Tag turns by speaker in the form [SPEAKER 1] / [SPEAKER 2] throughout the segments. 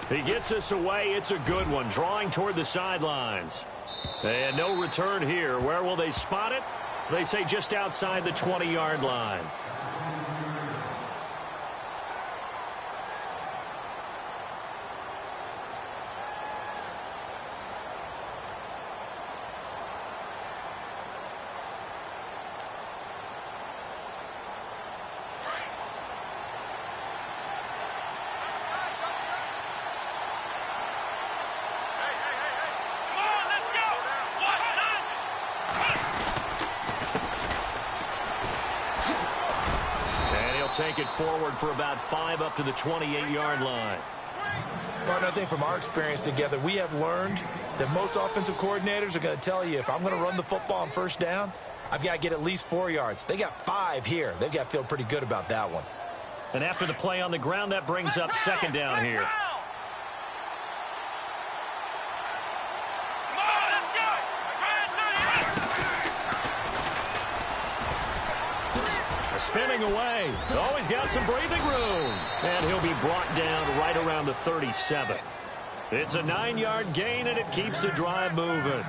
[SPEAKER 1] He gets us away. It's a good one, drawing toward the sidelines. And no return here. Where will they spot it? They say just outside the 20-yard line. Take it forward for about 5 up to the 28-yard line.
[SPEAKER 2] Partner, I think from our experience together, we have learned that most offensive coordinators are going to tell you, if I'm going to run the football on first down, I've got to get at least 4 yards. They got 5 here. They've got to feel pretty good about that one.
[SPEAKER 1] And after the play on the ground, that brings up second down here. Spinning away. Always got some breathing room. And he'll be brought down right around the 37. It's a 9-yard gain, and it keeps the drive moving.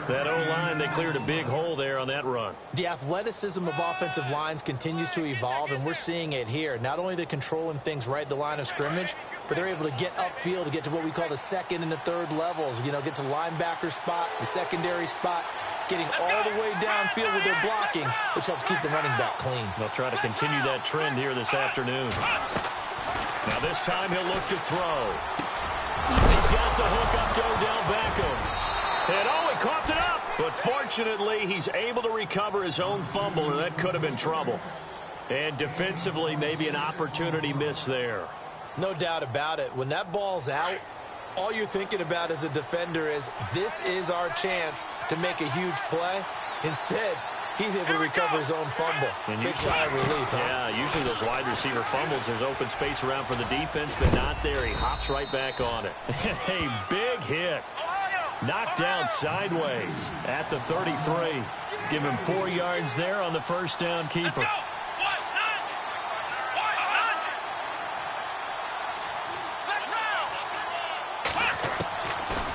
[SPEAKER 1] That O-line, they cleared a big hole there on that run.
[SPEAKER 2] The athleticism of offensive lines continues to evolve, and we're seeing it here. Not only they're controlling things right at the line of scrimmage, but they're able to get upfield to get to what we call the second and the third levels. You know, get to linebacker spot, the secondary spot, getting all the way downfield with their blocking, which helps keep the running back clean.
[SPEAKER 1] They'll try to continue that trend here this afternoon. Now this time he'll look to throw. He's got the hook up to Odell Beckham. And he coughed it up. But fortunately, he's able to recover his own fumble, or that could have been trouble. And defensively, maybe an opportunity miss there.
[SPEAKER 2] No doubt about it. When that ball's out, all you're thinking about as a defender is, this is our chance to make a huge play. Instead, he's able to recover his own fumble. Big sigh of relief, huh?
[SPEAKER 1] Yeah, usually those wide receiver fumbles, there's open space around for the defense, but not there. He hops right back on it. A big hit. Knocked down sideways at the 33. Give him 4 yards there on the first down keeper.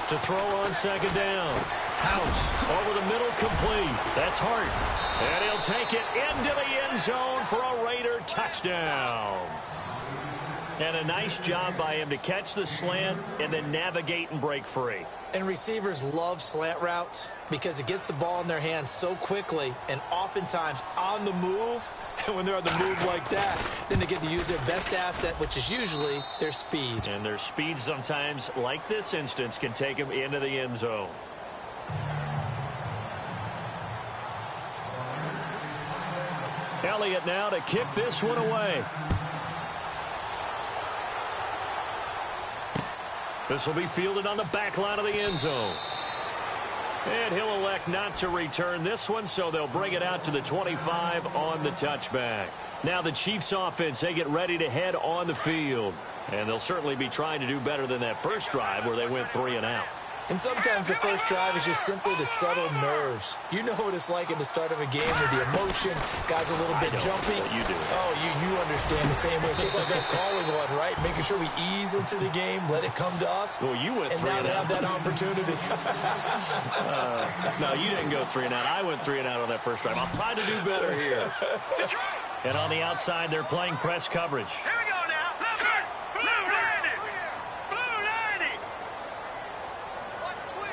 [SPEAKER 1] To throw on second down. House over the middle, complete. That's Hart. And he'll take it into the end zone for a Raider touchdown. And a nice job by him to catch the slant and then navigate and break free.
[SPEAKER 2] And receivers love slant routes because it gets the ball in their hands so quickly and oftentimes on the move. And when they're on the move like that, then they get to use their best asset, which is usually their speed.
[SPEAKER 1] And their speed sometimes, like this instance, can take them into the end zone. Elliott now to kick this one away. This will be fielded on the back line of the end zone. And he'll elect not to return this one, so they'll bring it out to the 25 on the touchback. Now the Chiefs offense, they get ready to head on the field. And they'll certainly be trying to do better than that first drive where they went 3 and out.
[SPEAKER 2] And sometimes the first drive is just simply to settle nerves. You know what it's like at the start of a game with the emotion. Guys a little bit jumpy.
[SPEAKER 1] You do.
[SPEAKER 2] Oh, you understand the same way. Just like us calling one, right? Making sure we ease into the game, let it come to us.
[SPEAKER 1] Well, you went 3 and out.
[SPEAKER 2] And now they have that opportunity.
[SPEAKER 1] No, you didn't go 3 and out. I went 3 and out on that first drive. I'll try to do better here. And on the outside, they're playing press coverage.
[SPEAKER 3] Here we go now. Let's go.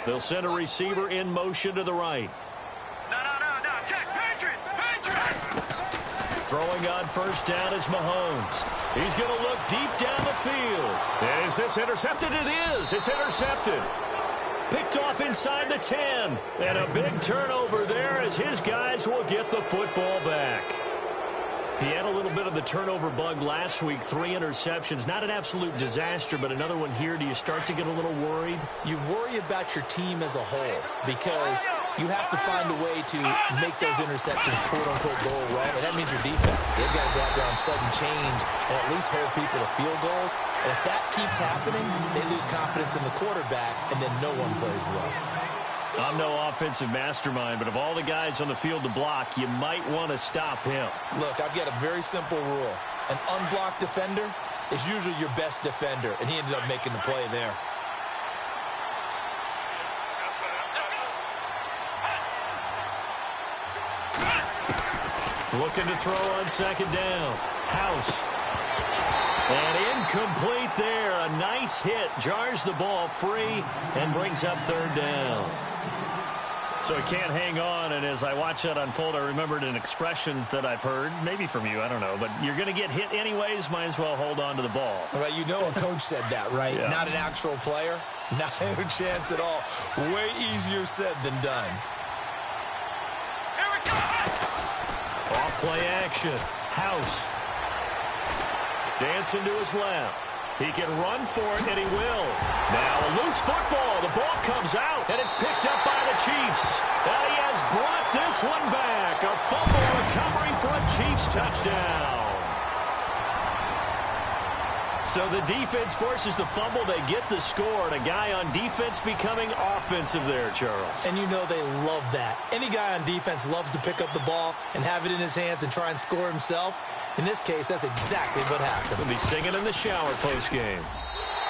[SPEAKER 1] They'll send a receiver in motion to the right.
[SPEAKER 3] No. Check. Patriot.
[SPEAKER 1] Throwing on first down is Mahomes. He's going to look deep down the field. And is this intercepted? It is. It's intercepted. Picked off inside the 10. And a big turnover there as his guys will get the football back. He had a little bit of the turnover bug last week, 3 interceptions. Not an absolute disaster, but another one here. Do you start to get a little worried?
[SPEAKER 2] You worry about your team as a whole because you have to find a way to make those interceptions, quote-unquote, go away. And that means your defense. They've got to go out there on sudden change and at least hold people to field goals. And if that keeps happening, they lose confidence in the quarterback, and then no one plays well.
[SPEAKER 1] I'm no offensive mastermind, but of all the guys on the field to block, you might want to stop him.
[SPEAKER 2] Look, I've got a very simple rule. An unblocked defender is usually your best defender, and he ended up making the play there.
[SPEAKER 1] Looking to throw on second down. House. And incomplete there. A nice hit. Jars the ball free and brings up third down. So he can't hang on, and as I watch that unfold, I remembered an expression that I've heard, maybe from you, I don't know, but you're going to get hit anyways, might as well hold on to the ball.
[SPEAKER 2] Well, you know a coach said that, right?
[SPEAKER 1] Yeah.
[SPEAKER 2] Not an actual player. Not a chance at all. Way easier said than done.
[SPEAKER 3] Here we go!
[SPEAKER 1] Off play action. House. Dancing to his left. He can run for it, and he will. Now a loose football. The ball comes out, and it's picked up by the Chiefs. And he has brought this one back. A fumble recovery for a Chiefs touchdown. So the defense forces the fumble. They get the score, and a guy on defense becoming offensive there, Charles.
[SPEAKER 2] And you know they love that. Any guy on defense loves to pick up the ball and have it in his hands and try and score himself. In this case, that's exactly what happened.
[SPEAKER 1] We'll be singing in the shower postgame.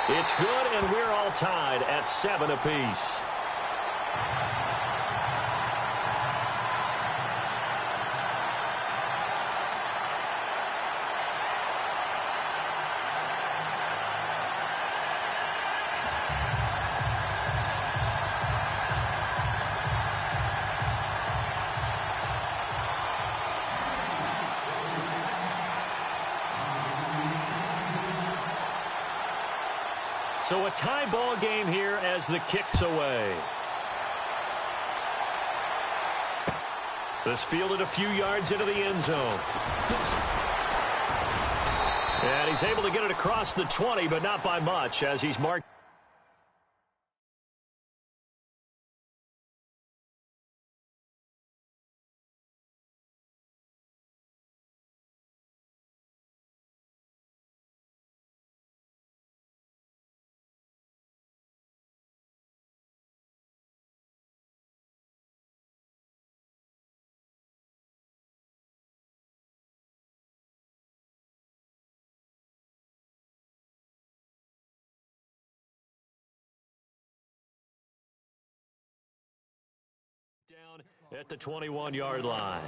[SPEAKER 1] It's good, and we're all tied at 7 apiece. So a tie ball game here as the kick's away. This fielded a few yards into the end zone. And he's able to get it across the 20, but not by much as he's marked. Down at the 21-yard line.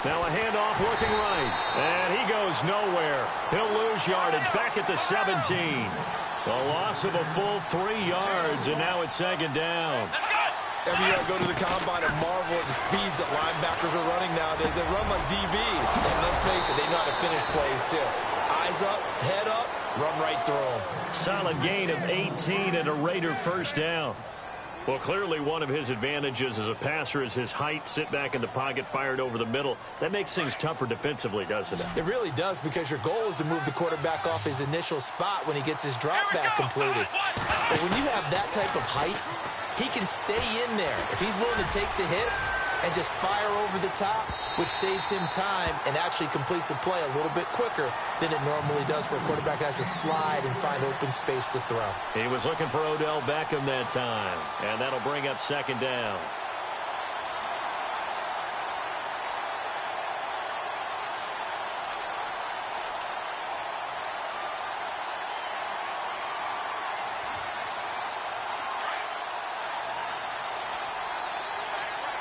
[SPEAKER 1] Now a handoff looking right, and he goes nowhere. He'll lose yardage back at the 17. A loss of a full 3 yards, and now it's second down.
[SPEAKER 2] Every year I go to the combine and marvel at the speeds that linebackers are running nowadays. They run like DBs. And let's face it, they know how to finish plays too. Eyes up, head up, run right through them.
[SPEAKER 1] Solid gain of 18 and a Raider first down. Well, clearly one of his advantages as a passer is his height, sit back in the pocket, fired over the middle. That makes things tougher defensively, doesn't it?
[SPEAKER 2] It really does, because your goal is to move the quarterback off his initial spot when he gets his drop back completed. But when you have that type of height, he can stay in there. If he's willing to take the hits and just fire over the top, which saves him time and actually completes a play a little bit quicker than it normally does for a quarterback that has to slide and find open space to throw.
[SPEAKER 1] He was looking for Odell Beckham that time, and that'll bring up second down.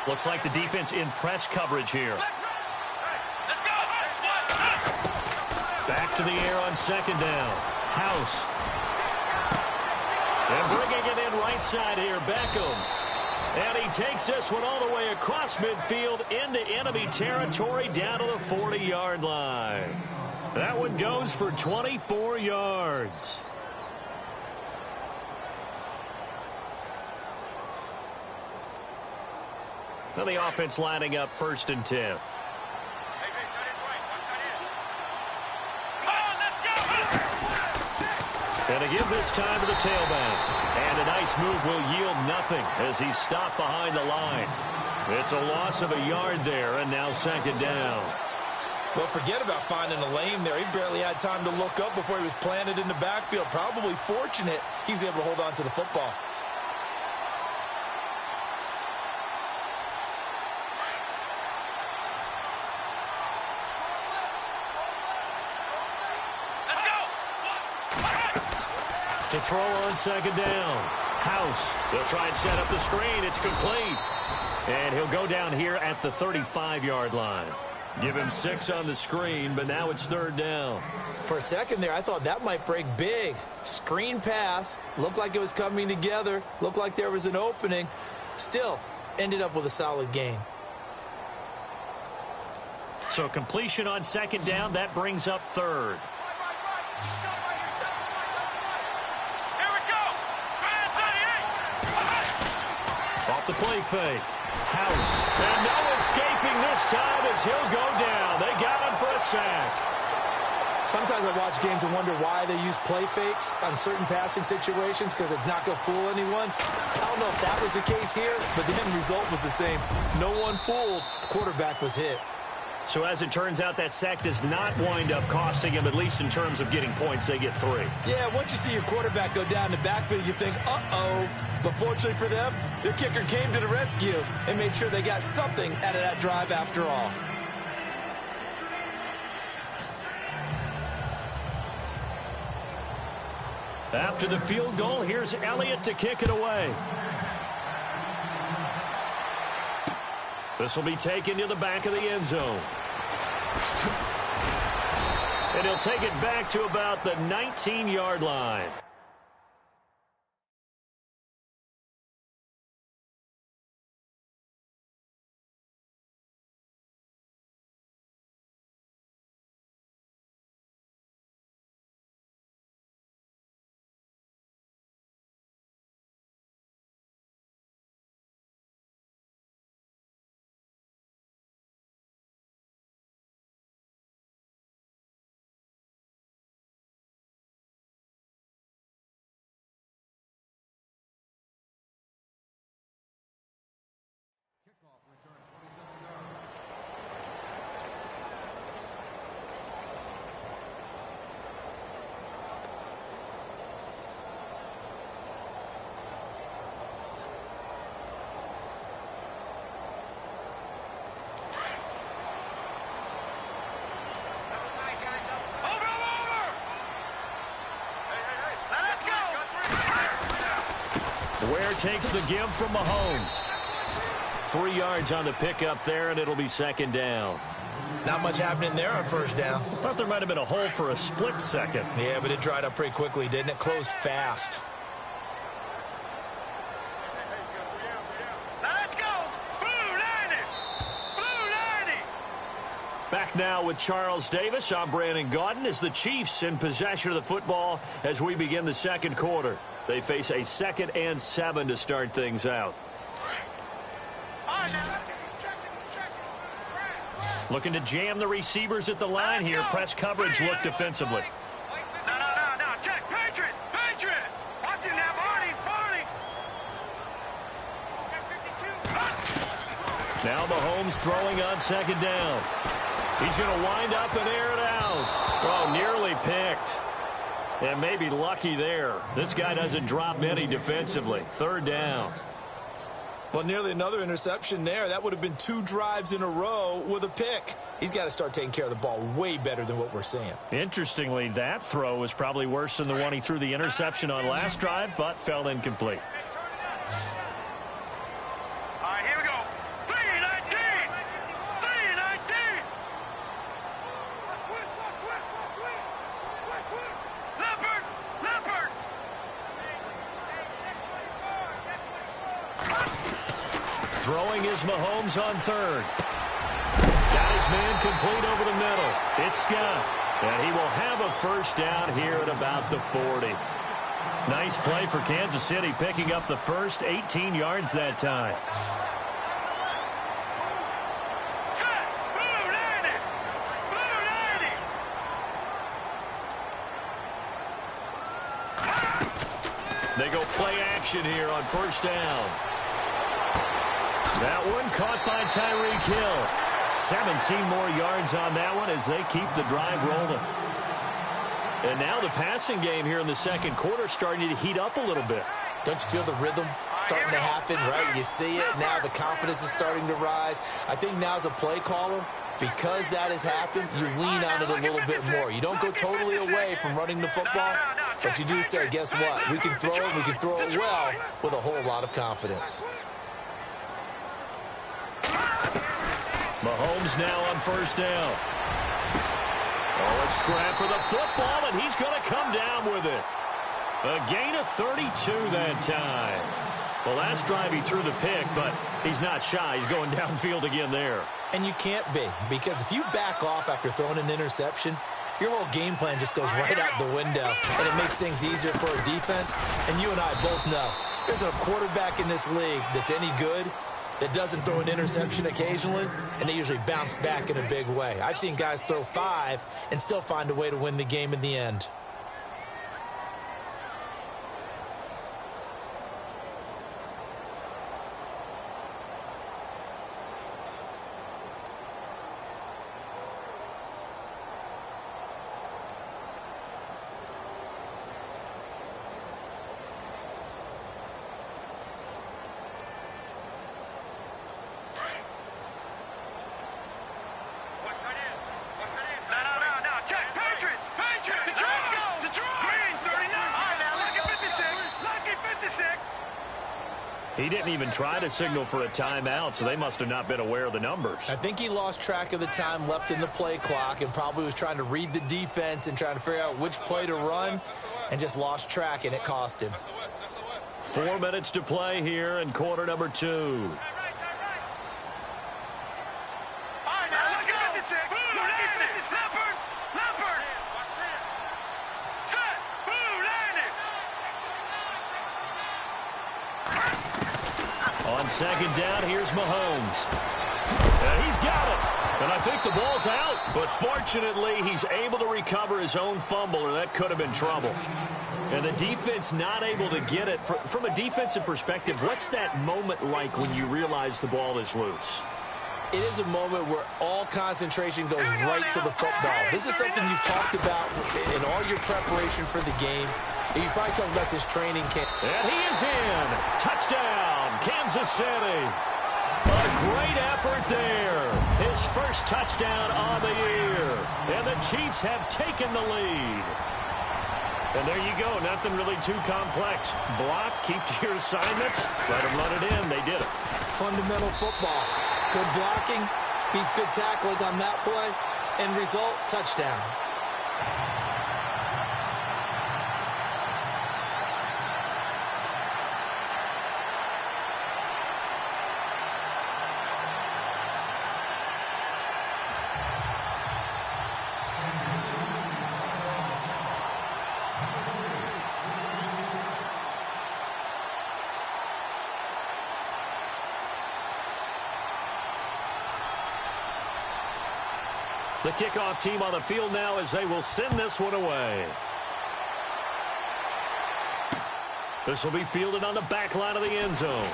[SPEAKER 1] Looks like the defense in press coverage here. Back to the air on second down. House. And bringing it in right side here, Beckham. And he takes this one all the way across midfield into enemy territory down to the 40-yard line. That one goes for 24 yards. Now the offense lining up 1st and 10. And again this time to the tailback. And a nice move will yield nothing as he's stopped behind the line. It's a loss of a yard there, and now second down.
[SPEAKER 2] Well, forget about finding a lane there. He barely had time to look up before he was planted in the backfield. Probably fortunate he was able to hold on to the football.
[SPEAKER 1] To throw on second down. House. They'll try and set up the screen. It's complete. And he'll go down here at the 35-yard line. Give him 6 on the screen, but now it's third down.
[SPEAKER 2] For a second there, I thought that might break big. Screen pass. Looked like it was coming together. Looked like there was an opening. Still, ended up with a solid gain.
[SPEAKER 1] So completion on second down. That brings up third. Off the play fake. House. And no escaping this time as he'll go down. They got him for a sack.
[SPEAKER 2] Sometimes I watch games and wonder why they use play fakes on certain passing situations because it's not going to fool anyone. I don't know if that was the case here, but the end result was the same. No one fooled. Quarterback was hit.
[SPEAKER 1] So as it turns out, that sack does not wind up costing him, at least in terms of getting points. They get 3.
[SPEAKER 2] Yeah, once you see your quarterback go down the backfield, you think, uh-oh. But fortunately for them, their kicker came to the rescue and made sure they got something out of that drive after all.
[SPEAKER 1] After the field goal, here's Elliott to kick it away. This will be taken to the back of the end zone. And he'll take it back to about the 19-yard line. Ware takes the give from Mahomes. 3 yards on the pickup there, and it'll be second down.
[SPEAKER 2] Not much happening there on first down.
[SPEAKER 1] Thought there might have been a hole for a split second.
[SPEAKER 2] Yeah, but it dried up pretty quickly, didn't it? Closed fast.
[SPEAKER 3] Let's go! Blue 90! Blue 90!
[SPEAKER 1] Back now with Charles Davis. I'm Brandon Gaudin as the Chiefs in possession of the football as we begin the second quarter. They face a 2nd and 7 to start things out. Looking to jam the receivers at the line here. Press coverage look defensively.
[SPEAKER 3] No. Check. Patriot! Watch it now, Barney!
[SPEAKER 1] Now Mahomes throwing on second down. He's going to wind up and air it out. Oh, nearly picked. And maybe lucky there. This guy doesn't drop many defensively. Third down.
[SPEAKER 2] Well, nearly another interception there. That would have been 2 drives in a row with a pick. He's got to start taking care of the ball way better than what we're seeing.
[SPEAKER 1] Interestingly, that throw was probably worse than the one he threw the interception on last drive, but fell incomplete.
[SPEAKER 3] All right, here we go. 319! Leopard!
[SPEAKER 1] Throwing is Mahomes on third. Got his man complete over the middle. It's Scott. And he will have a first down here at about the 40. Nice play for Kansas City, picking up the first 18 yards that time. They go play action here on first down. That one caught by Tyreek Hill. 17 more yards on that one as they keep the drive rolling. And now the passing game here in the second quarter starting to heat up a little bit.
[SPEAKER 2] Don't you feel the rhythm starting to happen, right? You see it. Now the confidence is starting to rise. I think now as a play caller, because that has happened, you lean on it a little bit more. You don't go totally away from running the football, but you do say, guess what? We can throw it, we can throw it well with a whole lot of confidence.
[SPEAKER 1] Mahomes now on first down. Oh, a scrap for the football, and he's going to come down with it. A gain of 32 that time. The last drive he threw the pick, but he's not shy. He's going downfield again there.
[SPEAKER 2] And you can't be, because if you back off after throwing an interception, your whole game plan just goes right out the window, and it makes things easier for a defense. And you and I both know there's a quarterback in this league that's any good that doesn't throw an interception occasionally, and they usually bounce back in a big way. I've seen guys throw 5 and still find a way to win the game in the end.
[SPEAKER 1] He didn't even try to signal for a timeout, so they must have not been aware of the numbers.
[SPEAKER 2] I think he lost track of the time left in the play clock and probably was trying to read the defense and trying to figure out which play to run and just lost track, and it cost him.
[SPEAKER 1] 4 minutes to play here in quarter number 2. On second down, here's Mahomes. And he's got it. And I think the ball's out. But fortunately, he's able to recover his own fumble, or that could have been trouble. And the defense not able to get it. From a defensive perspective, what's that moment like when you realize the ball is loose?
[SPEAKER 2] It is a moment where all concentration goes right to the football. This is something you've talked about in all your preparation for the game. And you probably talked about his training camp.
[SPEAKER 1] And he is in. Touchdown, Kansas City. A great effort there. His first touchdown on the year. And the Chiefs have taken the lead. And there you go. Nothing really too complex. Block, keep to your assignments. Let them run it in. They did it.
[SPEAKER 2] Fundamental football. Good blocking beats good tackling on that play. End result, touchdown.
[SPEAKER 1] The kickoff team on the field now as they will send this one away. This will be fielded on the back line of the end zone.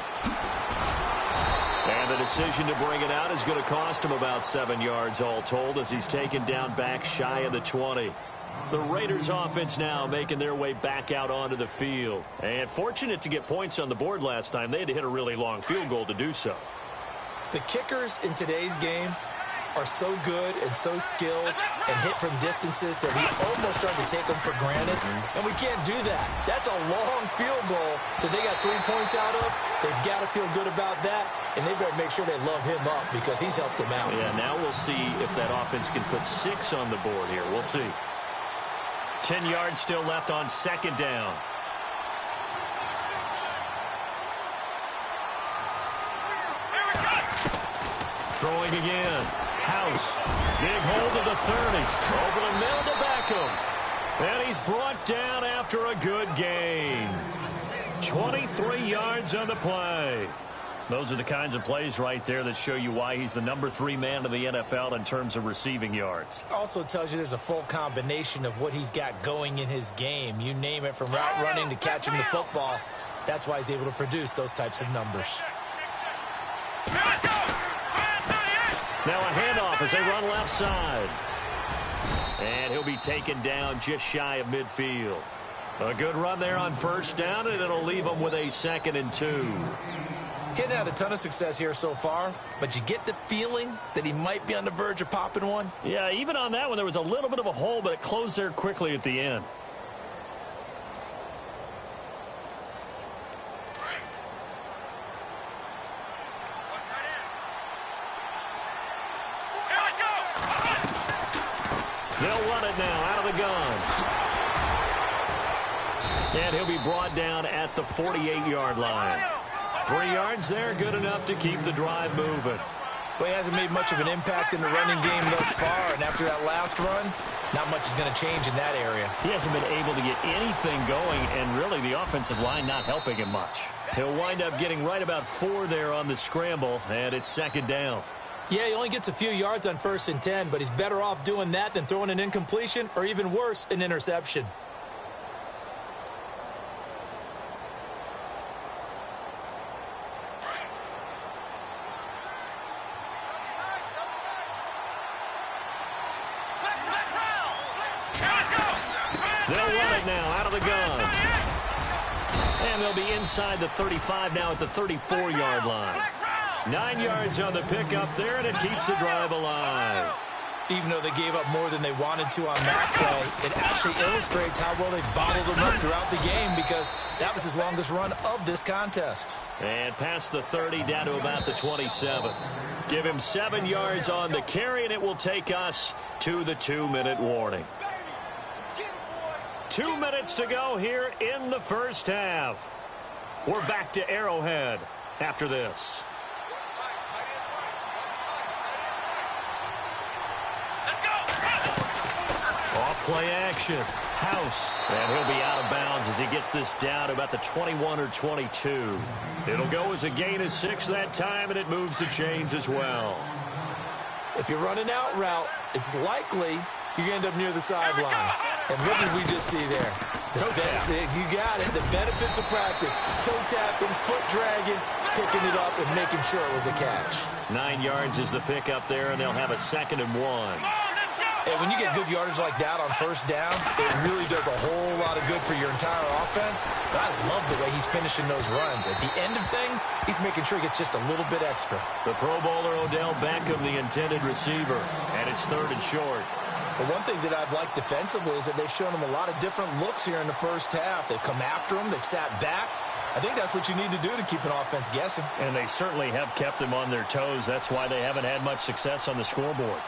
[SPEAKER 1] And the decision to bring it out is going to cost him about 7 yards all told as he's taken down back shy of the 20. The Raiders offense now making their way back out onto the field. And fortunate to get points on the board last time. They had to hit a really long field goal to do so.
[SPEAKER 2] The kickers in today's game are so good and so skilled and hit from distances that we almost start to take them for granted. And we can't do that. That's a long field goal that they got 3 points out of. They've got to feel good about that, and they better make sure they love him up because he's helped them out.
[SPEAKER 1] Yeah, now we'll see if that offense can put 6 on the board here. We'll see. 10 yards still left on second down. Throwing again. House. Big hold of the 30s. Over the middle to Beckham. And he's brought down after a good gain. 23 yards on the play. Those are the kinds of plays right there that show you why he's the number 3 man in the NFL in terms of receiving yards.
[SPEAKER 2] Also tells you there's a full combination of what he's got going in his game. You name it, from route running to catching the football. That's why he's able to produce those types of numbers.
[SPEAKER 1] Now a handoff as they run left side. And he'll be taken down just shy of midfield. A good run there on first down, and it'll leave them with a 2nd and 2.
[SPEAKER 2] Getting had a ton of success here so far, but you get the feeling that he might be on the verge of popping one.
[SPEAKER 1] Yeah, even on that one, there was a little bit of a hole, but it closed there quickly at the end. They'll run it now out of the gun. And he'll be brought down at the 48-yard line. 3 yards there, good enough to keep the drive moving.
[SPEAKER 2] Well, he hasn't made much of an impact in the running game thus far, and after that last run, not much is going to change in that area.
[SPEAKER 1] He hasn't been able to get anything going, and really the offensive line not helping him much. He'll wind up getting right about 4 there on the scramble, and it's 2nd down.
[SPEAKER 2] Yeah, he only gets a few yards on 1st and 10, but he's better off doing that than throwing an incompletion or even worse, an interception.
[SPEAKER 1] They'll run it now out of the gun. And they'll be inside the 35 now at the 34-yard line. 9 yards on the pickup there, and it keeps the drive alive.
[SPEAKER 2] Even though they gave up more than they wanted to on that play, it actually illustrates how well they bottled them up throughout the game, because that was his longest run of this contest.
[SPEAKER 1] And past the 30 down to about the 27. Give him 7 yards on the carry, and it will take us to the 2-minute warning. 2 minutes to go here in the first half. We're back to Arrowhead after this. Off-play action. House. And he'll be out of bounds as he gets this down to about the 21 or 22. It'll go as a gain of 6 that time, and it moves the chains as well.
[SPEAKER 2] If you're running out route, it's likely you're going to end up near the sideline. And what did we just see there?
[SPEAKER 1] Toe tap.
[SPEAKER 2] You got it. The benefits of practice. Toe tapping, foot dragging, picking it up, and making sure it was a catch.
[SPEAKER 1] 9 yards is the pickup there, and they'll have a 2nd and 1.
[SPEAKER 2] And when you get good yardage like that on first down, it really does a whole lot of good for your entire offense. But I love the way he's finishing those runs. At the end of things, he's making sure he gets just a little bit extra.
[SPEAKER 1] The Pro Bowler Odell Beckham, the intended receiver, and it's 3rd and short.
[SPEAKER 2] But one thing that I've liked defensively is that they've shown him a lot of different looks here in the first half. They've come after him. They've sat back. I think that's what you need to do to keep an offense guessing.
[SPEAKER 1] And they certainly have kept them on their toes. That's why they haven't had much success on the scoreboard.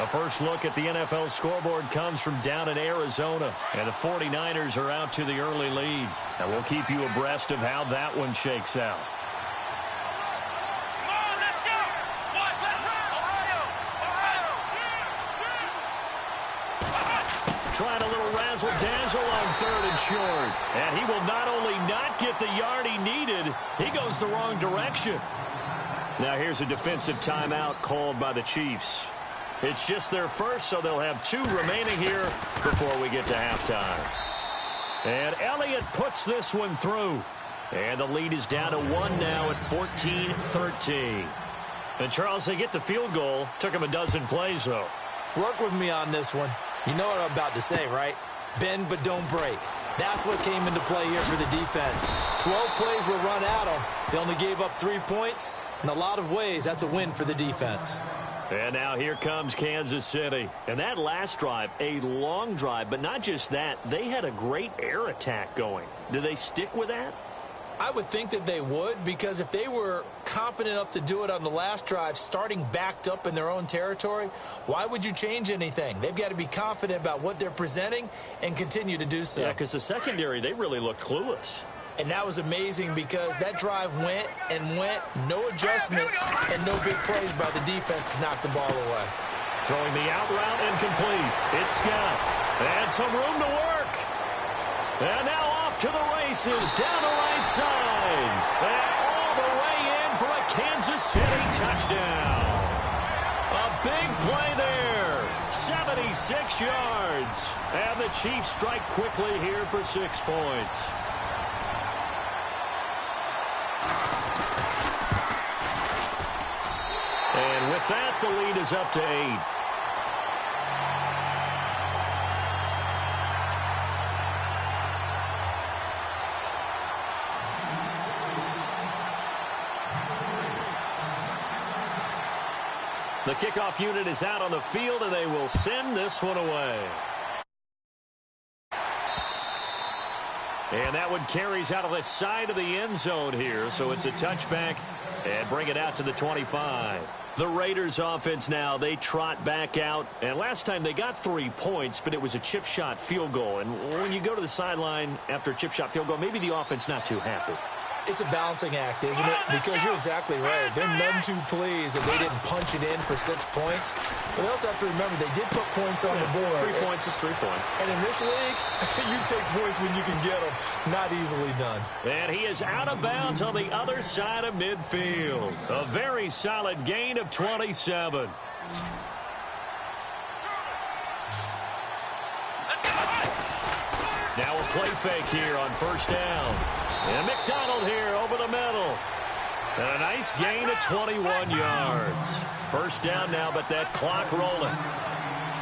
[SPEAKER 1] A first look at the NFL scoreboard comes from down in Arizona, and the 49ers are out to the early lead. And we'll keep you abreast of how that one shakes out. Trying a little razzle-dazzle on 3rd and short. And he will not only not get the yard he needed, he goes the wrong direction. Now here's a defensive timeout called by the Chiefs. It's just their first, so they'll have 2 remaining here before we get to halftime. And Elliott puts this one through. And the lead is down to 1 now at 14-13. And Charles, they get the field goal. Took him a dozen plays, though.
[SPEAKER 2] Work with me on this one. You know what I'm about to say, right? Bend but don't break. That's what came into play here for the defense. 12 plays were run at them. They only gave up 3 points. In a lot of ways, that's a win for the defense.
[SPEAKER 1] And now here comes Kansas City. And that last drive, a long drive, but not just that. They had a great air attack going. Do they stick with that?
[SPEAKER 2] I would think that they would, because if they were confident enough to do it on the last drive, starting backed up in their own territory, why would you change anything? They've got to be confident about what they're presenting and continue to do so.
[SPEAKER 1] Yeah, because the secondary, they really looked clueless.
[SPEAKER 2] And that was amazing because that drive went and went, no adjustments and no big plays by the defense to knock the ball away.
[SPEAKER 1] Throwing the out route incomplete. It's Scott. And some room to work. And now off to the races, down the right side. And all the way in for a Kansas City touchdown. A big play there. 76 yards. And the Chiefs strike quickly here for 6 points. with that, the lead is up to 8. The kickoff unit is out on the field, and they will send this one away. And that one carries out of the side of the end zone here, so it's a touchback and bring it out to the 25. The Raiders offense now, they trot back out. And last time they got 3 points, but it was a chip shot field goal. And when you go to the sideline after a chip shot field goal, maybe the offense not too happy.
[SPEAKER 2] It's a balancing act, isn't it? Because you're exactly right. They're none too pleased that they didn't punch it in for 6 points. But they also have to remember they did put points on the board.
[SPEAKER 1] 3 points is 3 points.
[SPEAKER 2] And in this league, you take points when you can get them. Not easily done.
[SPEAKER 1] And he is out of bounds on the other side of midfield. A very solid gain of 27. Now a play fake here on first down. And McDonald here over the middle. And a nice gain of 21 yards. First down now, but that clock rolling.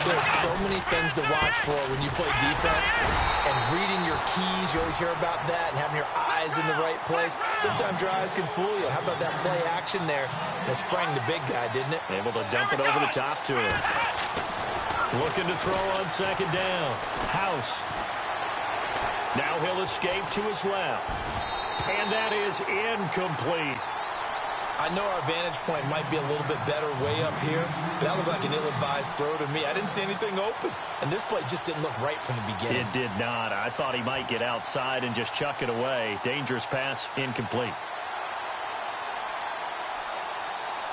[SPEAKER 2] There's so many things to watch for when you play defense. And reading your keys, you always hear about that, and having your eyes in the right place. Sometimes your eyes can fool you. How about that play action there? That sprang the big guy, didn't it?
[SPEAKER 1] Able to dump it over the top to him. Looking to throw on second down. House. Now he'll escape to his left. And that is incomplete.
[SPEAKER 2] I know our vantage point might be a little bit better way up here, but that looked like an ill-advised throw to me. I didn't see anything open. And this play just didn't look right from the beginning.
[SPEAKER 1] It did not. I thought he might get outside and just chuck it away. Dangerous pass, incomplete.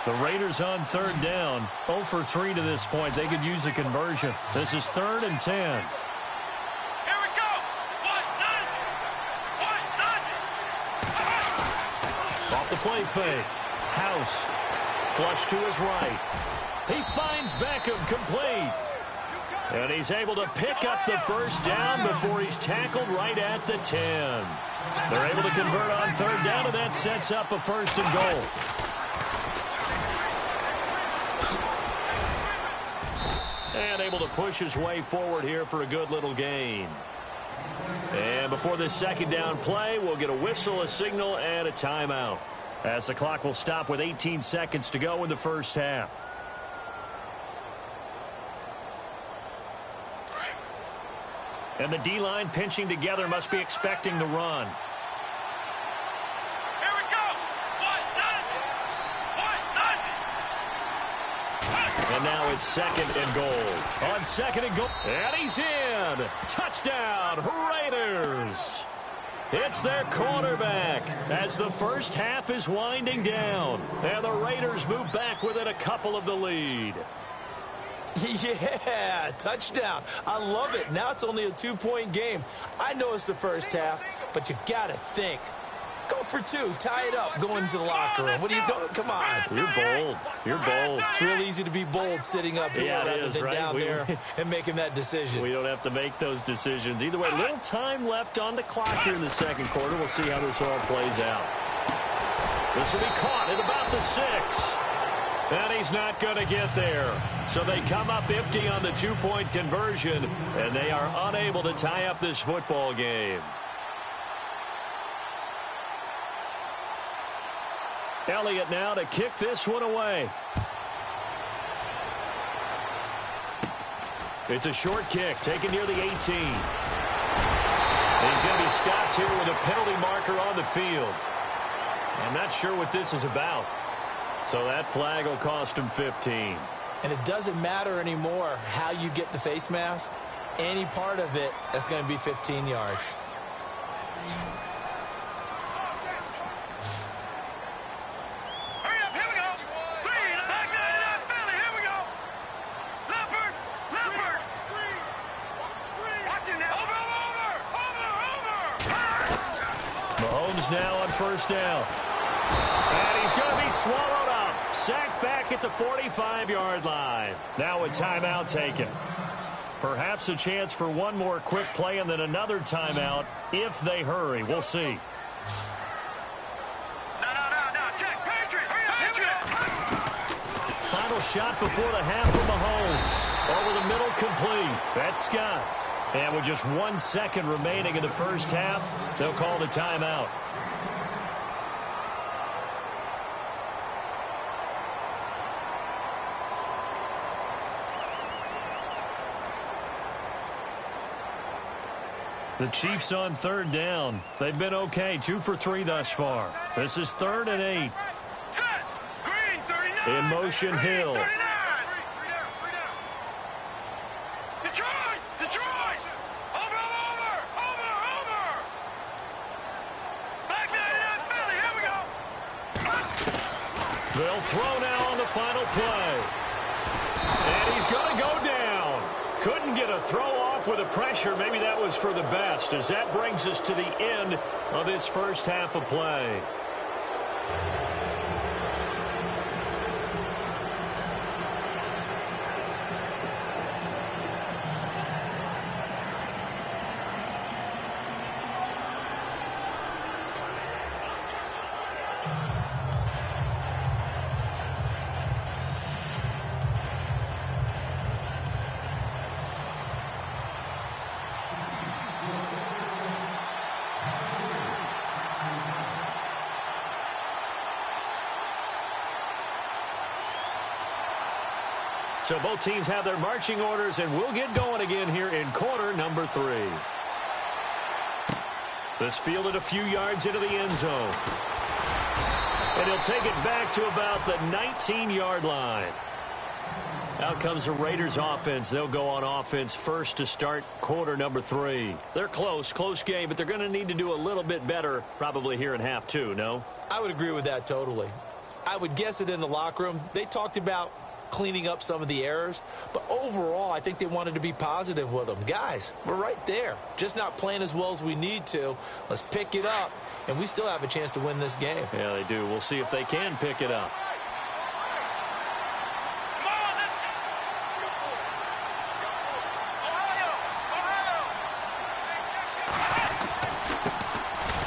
[SPEAKER 1] The Raiders on third down. 0 for 3 to this point. They could use a conversion. This is 3rd and 10. Off the play fake. House. Flush to his right. He finds Beckham complete. And he's able to pick up the first down before he's tackled right at the 10. They're able to convert on third down, and that sets up a 1st and goal. And able to push his way forward here for a good little gain. And before this second down play, we'll get a whistle, a signal, and a timeout, as the clock will stop with 18 seconds to go in the first half. And the D-line pinching together must be expecting the run.
[SPEAKER 3] Here we go.
[SPEAKER 1] And now it's 2nd and goal. On 2nd and goal. And he's in. Touchdown, Raiders. It's their quarterback as the first half is winding down. And the Raiders move back within a couple of the lead.
[SPEAKER 2] Yeah, touchdown. I love it. Now it's only a 2-point game. I know it's the first half, but you got to think. Go for 2. Tie it up. Go into the locker room. What are you doing? Come on.
[SPEAKER 1] You're bold. You're bold.
[SPEAKER 2] It's real easy to be bold sitting up here rather than down there and making that decision.
[SPEAKER 1] We don't have to make those decisions. Either way, little time left on the clock here in the second quarter. We'll see how this all plays out. This will be caught at about the 6. And he's not going to get there. So they come up empty on the 2-point conversion, and they are unable to tie up this football game. Elliott now to kick this one away. It's a short kick taken near the 18. He's going to be stopped here with a penalty marker on the field. I'm not sure what this is about. So that flag will cost him 15.
[SPEAKER 2] And it doesn't matter anymore how you get the face mask. Any part of it, that's going to be 15 yards.
[SPEAKER 3] Hurry up, here we go. 3, back there, Philly, here we go. Leopard. Watch it now. Over.
[SPEAKER 1] Mahomes now on first down. And he's going to be swallowed up. Sacked back at the 45-yard line. Now a timeout taken. Perhaps a chance for one more quick play and then another timeout if they hurry. We'll see.
[SPEAKER 3] No. Check. Patriot. Hurry up.
[SPEAKER 1] Final final shot before the half from Mahomes. Over the middle, complete. That's Scott. And with just 1 second remaining in the first half, they'll call the timeout. The Chiefs on third down. They've been okay, 2 for 3 thus far. This is 3rd and 8.
[SPEAKER 3] Set. Green, 39.
[SPEAKER 1] In motion, Hill.
[SPEAKER 3] 39. Detroit! Detroit! Over! Back 99, Philly, here we go!
[SPEAKER 1] They'll throw now on the final play. And he's going to go down. Couldn't get a throw off with the pressure. Maybe that was for the best, as that brings us to the end of this first half of play. So both teams have their marching orders, and we'll get going again here in quarter number 3. This fielded a few yards into the end zone. And he'll take it back to about the 19-yard line. Out comes the Raiders offense. They'll go on offense first to start quarter number 3. They're close game, but they're going to need to do a little bit better probably here in half 2, no?
[SPEAKER 2] I would agree with that totally. I would guess it in the locker room. They talked about cleaning up some of the errors, but overall I think they wanted to be positive with them. Guys, we're right there, just not playing as well as we need to. Let's pick it up, and we still have a chance to win this game.
[SPEAKER 1] Yeah, they do. We'll see if they can pick it up.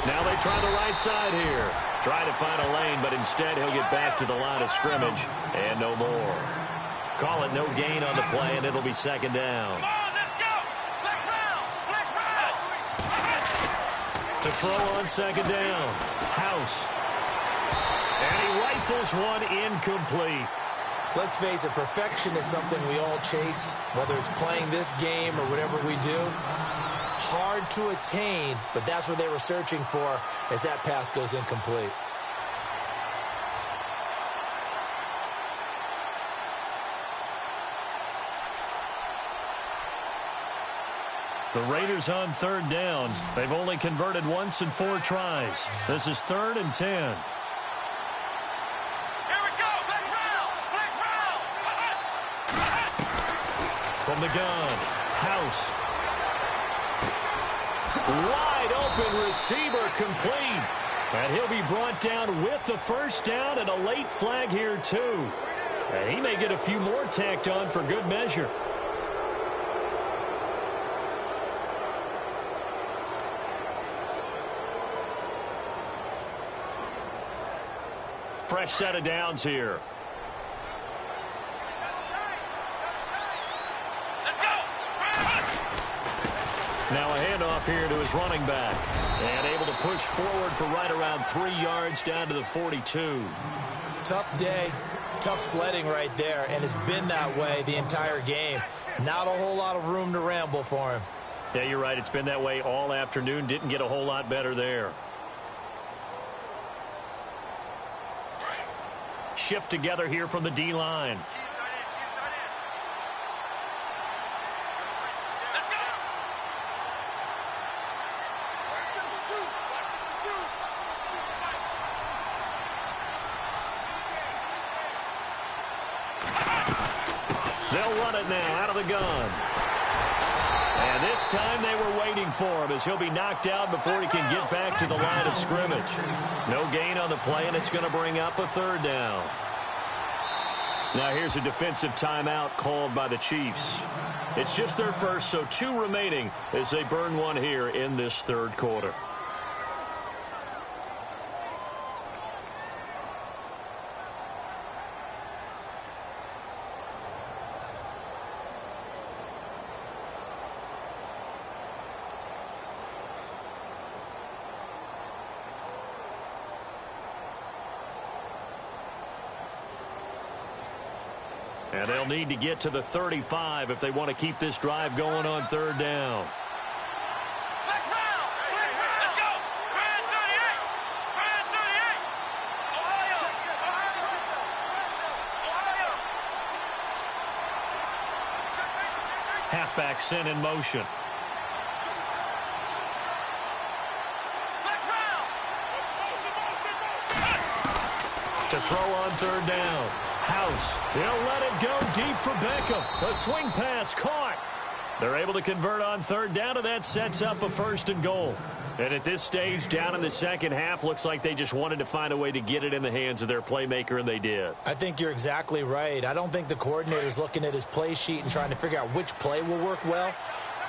[SPEAKER 1] Now they try the right side here. Try to find a lane, but instead he'll get back to the line of scrimmage and no more. Call it no gain on the play, and it'll be second down.
[SPEAKER 3] Come on, let's go! Flex round!
[SPEAKER 1] To throw on second down. House. And he rifles one incomplete.
[SPEAKER 2] Let's face it, perfection is something we all chase, whether it's playing this game or whatever we do. Hard to attain, but that's what they were searching for as that pass goes incomplete.
[SPEAKER 1] The Raiders on third down. They've only converted once in 4 tries. This is 3rd and 10.
[SPEAKER 3] Here we go! Flex round!
[SPEAKER 1] From the gun, House. Wide open receiver, complete. And he'll be brought down with the first down, and a late flag here too. And he may get a few more tacked on for good measure. Fresh set of downs here. Now a handoff here to his running back. And able to push forward for right around 3 yards down to the 42.
[SPEAKER 2] Tough day, tough sledding right there, and it's been that way the entire game. Not a whole lot of room to ramble for him.
[SPEAKER 1] Yeah, you're right. It's been that way all afternoon. Didn't get a whole lot better there. Shift together here from the D-line. They'll run it now out of the gun. And this time they were waiting for him as he'll be knocked out before he can get back to the line of scrimmage. No gain on the play, and it's going to bring up a 3rd down. Now here's a defensive timeout called by the Chiefs. It's just their first, so 2 remaining as they burn one here in this 3rd quarter. And they'll need to get to the 35 if they want to keep this drive going on third down.
[SPEAKER 3] Let's go. Brand 38. Brand 38. Ohio.
[SPEAKER 1] Halfback sent in motion. To throw on third down. House. He'll let it go deep for Beckham. A swing pass caught. They're able to convert on third down, and that sets up a 1st and goal. And at this stage, down in the second half, looks like they just wanted to find a way to get it in the hands of their playmaker, and they did.
[SPEAKER 2] I think you're exactly right. I don't think the coordinator's looking at his play sheet and trying to figure out which play will work well.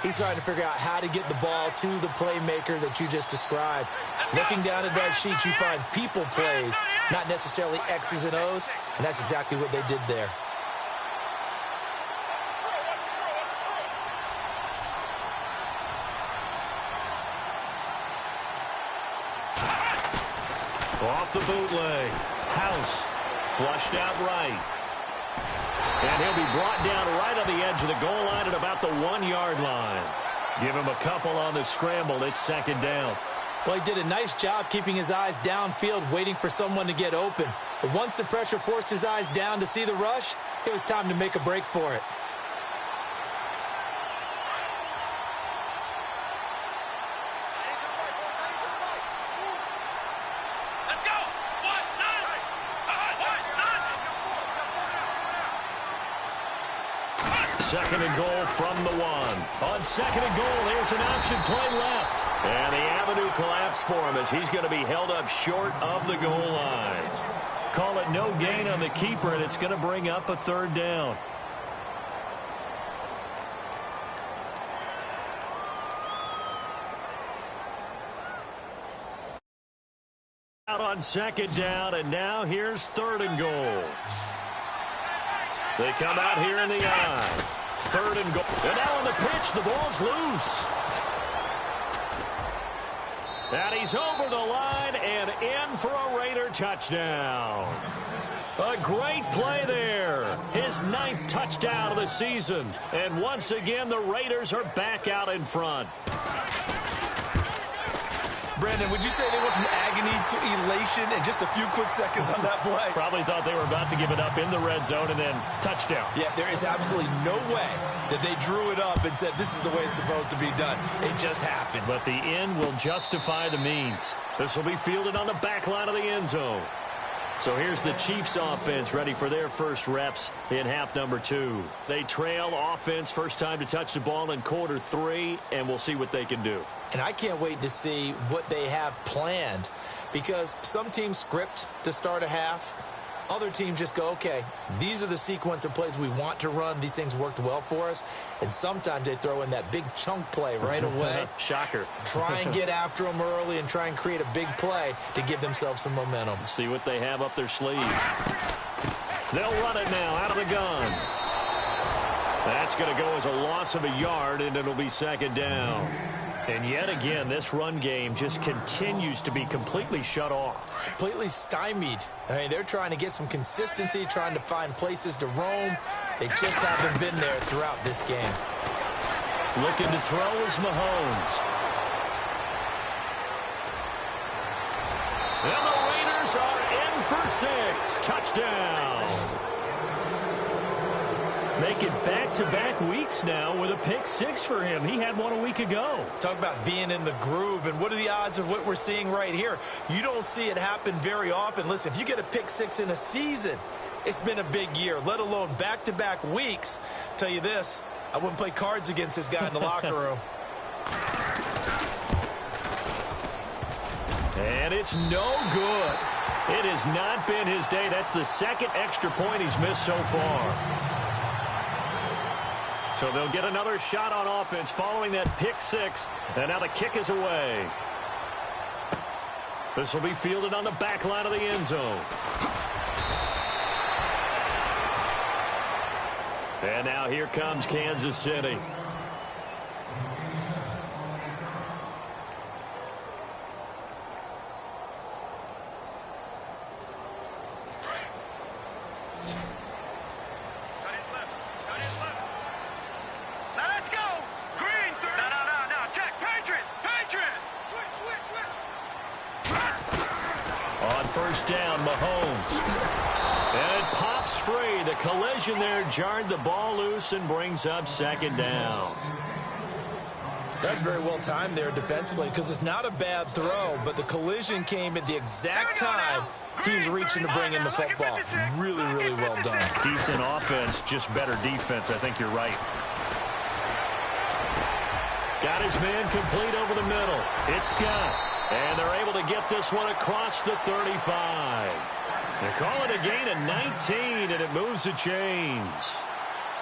[SPEAKER 2] He's trying to figure out how to get the ball to the playmaker that you just described. Looking down at that sheet, you find people plays, not necessarily X's and O's, and that's exactly what they did there.
[SPEAKER 1] Off the bootleg. House flushed out right. And he'll be brought down right on the edge of the goal line at about the 1-yard line. Give him a couple on the scramble. It's 2nd down.
[SPEAKER 2] Well, he did a nice job keeping his eyes downfield, waiting for someone to get open. But once the pressure forced his eyes down to see the rush, it was time to make a break for it.
[SPEAKER 3] Let's go.
[SPEAKER 1] 2nd and goal from the 1. On 2nd and goal, there's an option play left. And the avenue collapsed for him as he's going to be held up short of the goal line. Call it no gain on the keeper, and it's going to bring up a 3rd down. Out on 2nd down, and now here's 3rd and goal. They come out here in the eye. 3rd and goal. And now on the pitch, the ball's loose. And he's over the line and in for a Raider touchdown. A great play there. His 9th touchdown of the season. And once again, the Raiders are back out in front.
[SPEAKER 4] Brandon, would you say they went from agony to elation in just a few quick seconds on that play?
[SPEAKER 1] Probably thought they were about to give it up in the red zone and then touchdown.
[SPEAKER 4] Yeah, there is absolutely no way that they drew it up and said this is the way it's supposed to be done. It just happened.
[SPEAKER 1] But the end will justify the means. This will be fielded on the back line of the end zone. So here's the Chiefs offense ready for their first reps in half number 2. They trail offense first time to touch the ball in quarter 3, and we'll see what they can do.
[SPEAKER 2] And I can't wait to see what they have planned, because some teams script to start a half. Other teams just go, okay, these are the sequence of plays we want to run. These things worked well for us. And sometimes they throw in that big chunk play right away.
[SPEAKER 1] Shocker.
[SPEAKER 2] Try and get after them early and try and create a big play to give themselves some momentum.
[SPEAKER 1] See what they have up their sleeve. They'll run it now out of the gun. That's going to go as a loss of a yard, and it'll be 2nd down. And yet again, this run game just continues to be completely shut off.
[SPEAKER 2] Completely stymied. I mean, they're trying to get some consistency, trying to find places to roam. They just haven't been there throughout this game.
[SPEAKER 1] Looking to throw is Mahomes. And the Raiders are in for 6. Touchdown. Making back-to-back weeks now with a pick 6 for him. He had one a week ago.
[SPEAKER 2] Talk about being in the groove, and what are the odds of what we're seeing right here? You don't see it happen very often. Listen, if you get a pick 6 in a season, it's been a big year, let alone back-to-back weeks. Tell you this, I wouldn't play cards against this guy in the locker room.
[SPEAKER 1] And it's no good. It has not been his day. That's the 2nd extra point he's missed so far. So they'll get another shot on offense following that pick 6. And now the kick is away. This will be fielded on the back line of the end zone. And now here comes Kansas City. On first down, Mahomes. And it pops free. The collision there jarred the ball loose and brings up second down.
[SPEAKER 2] That's very well timed there defensively because it's not a bad throw, but the collision came at the exact time he was reaching to bring in the football. Really, really well done.
[SPEAKER 1] Decent offense, just better defense. I think you're right. Got his man complete over the middle. It's Scott. And they're able to get this one across the 35. They call it a gain of 19, and it moves the chains.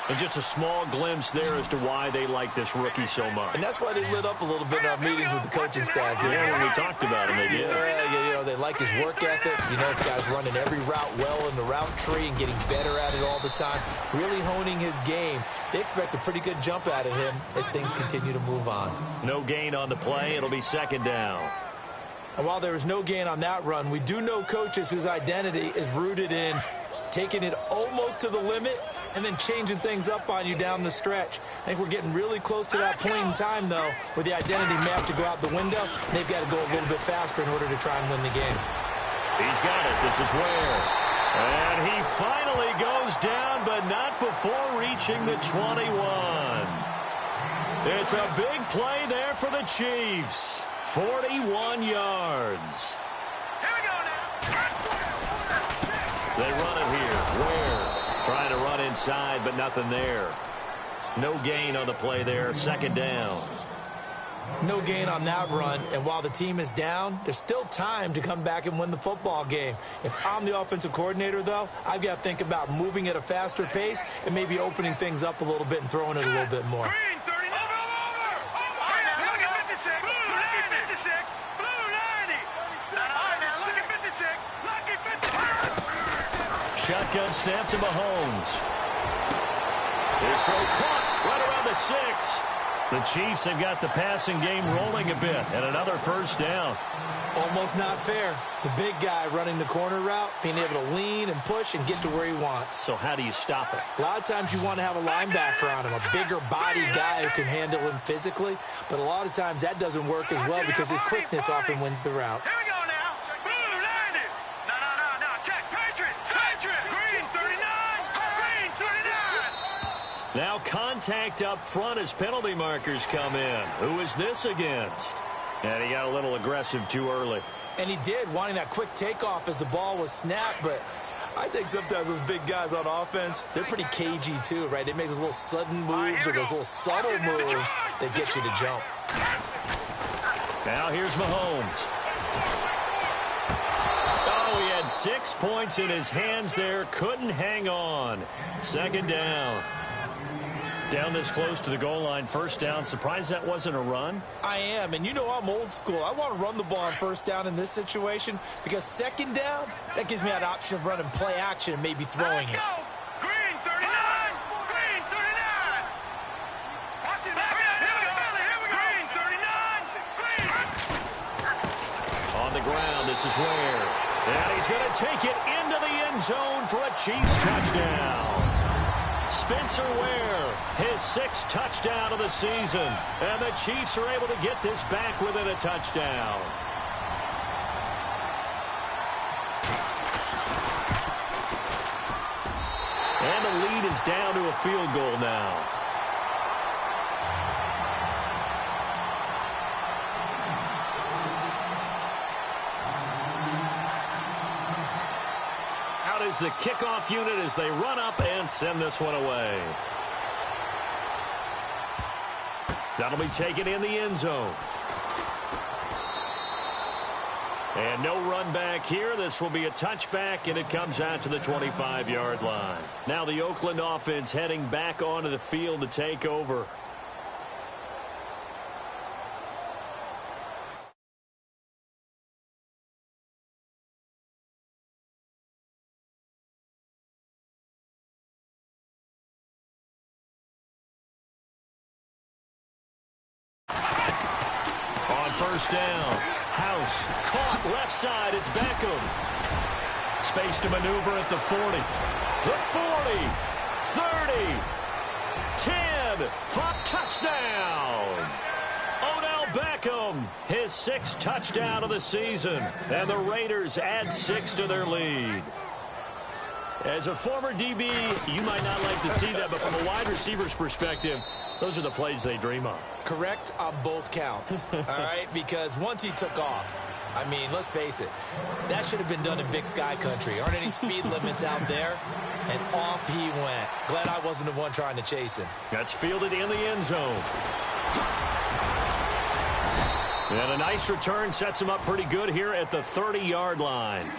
[SPEAKER 1] And just a small glimpse there as to why they like this rookie so much.
[SPEAKER 2] And that's why they lit up a little bit in our meetings with the coaching staff.
[SPEAKER 1] Yeah, when we talked about him, they did.
[SPEAKER 2] Yeah, you know, they like his work ethic. You know, this guy's running every route well in the route tree and getting better at it all the time, really honing his game. They expect a pretty good jump out of him as things continue to move on.
[SPEAKER 1] No gain on the play. It'll be second down.
[SPEAKER 2] And while there was no gain on that run, we do know coaches whose identity is rooted in taking it almost to the limit and then changing things up on you down the stretch. I think we're getting really close to that point in time, though, where the identity may have to go out the window. They've got to go a little bit faster in order to try and win the game.
[SPEAKER 1] He's got it. This is Ware. And he finally goes down, but not before reaching the 21. It's a big play there for the Chiefs. 41 yards.
[SPEAKER 3] Here we go now.
[SPEAKER 1] They run it here. Ware trying to run inside, but nothing there. No gain on the play there. Second down.
[SPEAKER 2] No gain on that run, and while the team is down, there's still time to come back and win the football game. If I'm the offensive coordinator, though, I've got to think about moving at a faster pace and maybe opening things up a little bit and throwing it a little bit more.
[SPEAKER 3] Green, 30. Over. All right, now, look at 56. Look at 56. Blue 90. All right, now, look at 56. Lucky 56.
[SPEAKER 1] Shotgun snap to Mahomes. This throw caught right around the 6. The Chiefs have got the passing game rolling a bit, and another first down.
[SPEAKER 2] Almost not fair. The big guy running the corner route, being able to lean and push and get to where he wants.
[SPEAKER 1] So how do you stop it?
[SPEAKER 2] A lot of times you want to have a linebacker on him, a bigger body guy who can handle him physically, but a lot of times that doesn't work as well because his quickness often wins the route.
[SPEAKER 3] Here we go now. Blue 90. No. Check. Patriot. Green 39. Green 39.
[SPEAKER 1] Now contact up front as penalty markers come in. Who is this against? And he got a little aggressive too early.
[SPEAKER 2] And he did, wanting that quick takeoff as the ball was snapped, but I think sometimes those big guys on offense, they're pretty cagey too, right? They make those little sudden moves or those little subtle moves that get you to jump.
[SPEAKER 1] Now here's Mahomes. Oh, he had 6 points in his hands there. Couldn't hang on. Second down. Down this close to the goal line, first down. Surprised that wasn't a run?
[SPEAKER 2] I am, and you know I'm old school. I want to run the ball on first down in this situation because second down, that gives me that option of running play action and maybe throwing it.
[SPEAKER 3] Green 39. Green 39. Watch it. Here we go. Green 39. Green.
[SPEAKER 1] On the ground, this is Ware. And he's going to take it into the end zone for a Chiefs touchdown. Spencer Ware, his 6th touchdown of the season. And the Chiefs are able to get this back within a touchdown. And the lead is down to a field goal now. Is the kickoff unit as they run up and send this one away. That'll be taken in the end zone. And no run back here. This will be a touchback, and it comes out to the 25-yard line. Now the Oakland offense heading back onto the field to take over. First down. House caught left side. It's Beckham. Space to maneuver at the 40. The 40. 30. 10. Flop touchdown. Odell Beckham, his 6th touchdown of the season. And the Raiders add 6 to their lead. As a former DB, you might not like to see that, but from a wide receiver's perspective, those are the plays they dream of.
[SPEAKER 2] Correct on both counts, all right? Because once he took off, I mean, let's face it, that should have been done in Big Sky country. Aren't any speed limits out there? And off he went. Glad I wasn't the one trying to chase him.
[SPEAKER 1] That's fielded in the end zone. And a nice return sets him up pretty good here at the 30-yard line.